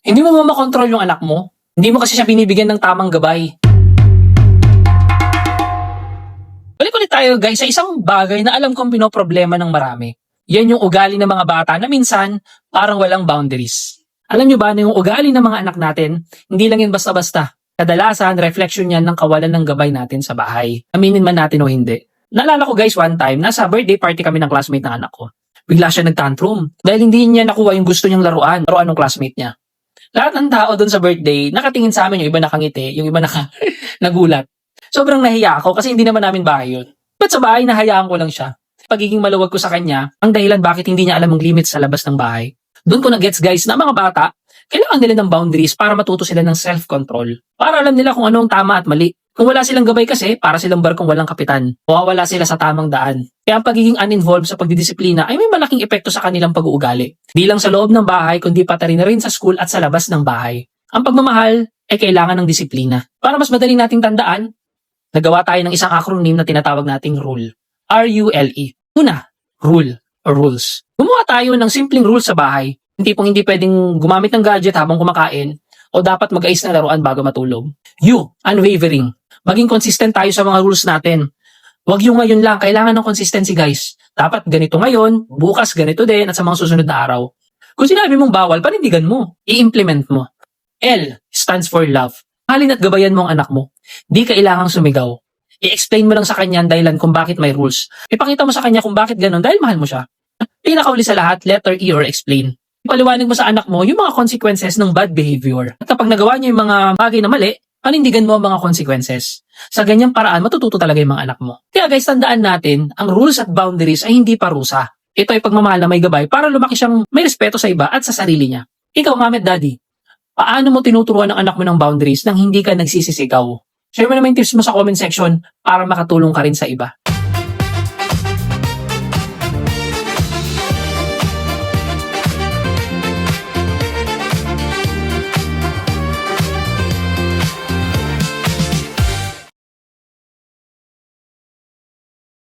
Hindi mo makontrol yung anak mo. Hindi mo kasi siya binibigyan ng tamang gabay. Balik ulit tayo guys sa isang bagay na alam kong pinoproblema ng marami. Yan yung ugali ng mga bata na minsan parang walang boundaries. Alam nyo ba na yung ugali ng mga anak natin, hindi lang yan basta-basta. Kadalasan, reflection yan ng kawalan ng gabay natin sa bahay. Aminin man natin o hindi. Naalala ko guys one time, nasa birthday party kami ng classmate ng anak ko. Bigla siya nagtantrum dahil hindi niya nakuha yung gusto niyang laruan ng classmate niya. Lahat ng tao doon sa birthday, nakatingin sa amin, yung iba nakangiti, yung iba nagulat. Sobrang nahiya ako kasi hindi naman namin bahay yun. Ba't sa bahay nahayaan ko lang siya? Pagiging maluwag ko sa kanya, ang dahilan bakit hindi niya alam ang limits sa labas ng bahay. Doon ko na-gets guys na mga bata, kailangan nila ng boundaries para matuto sila ng self-control. Para alam nila kung ano ang tama at mali. Kung wala silang gabay kasi, para silang barkong walang kapitan. Mawawala sila sa tamang daan. Kaya ang pagiging uninvolved sa pagdidisiplina ay may malaking epekto sa kanilang pag-uugali. Di lang sa loob ng bahay, kundi pati na rin sa school at sa labas ng bahay. Ang pagmamahal ay kailangan ng disiplina. Para mas madaling nating tandaan, nagawa tayo ng isang acronym na tinatawag nating RULE. R-U-L-E. Una, rule or rules. Gumawa tayo ng simpleng rules sa bahay. Hindi pwedeng gumamit ng gadget habang kumakain o dapat mag-ayos ng laruan bago matulog. U, unwavering. Maging consistent tayo sa mga rules natin. Huwag yung ngayon lang, kailangan ng consistency guys. Dapat ganito ngayon, bukas ganito din at sa mga susunod na araw. Kung sinabi mong bawal, panindigan mo. I-implement mo. L stands for love. Mahalin at gabayan mo ang anak mo. Di kailangang sumigaw. I-explain mo lang sa kanya ang dahilan kung bakit may rules. Ipakita mo sa kanya kung bakit ganun dahil mahal mo siya. Pinakauli sa lahat, letter E or explain. Ipaliwanag mo sa anak mo yung mga consequences ng bad behavior. At kapag nagawa niya yung mga bagay na mali, panindigan mo ang mga consequences. Sa ganyang paraan, matututo talaga yung mga anak mo. Kaya guys, tandaan natin, ang rules at boundaries ay hindi parusa. Ito ay pagmamahal na may gabay para lumaki siyang may respeto sa iba at sa sarili niya. Ikaw, mami at daddy, paano mo tinuturuan ng anak mo ng boundaries nang hindi ka nagsisisigaw? Share mo naman yung tips mo sa comment section para makatulong ka rin sa iba.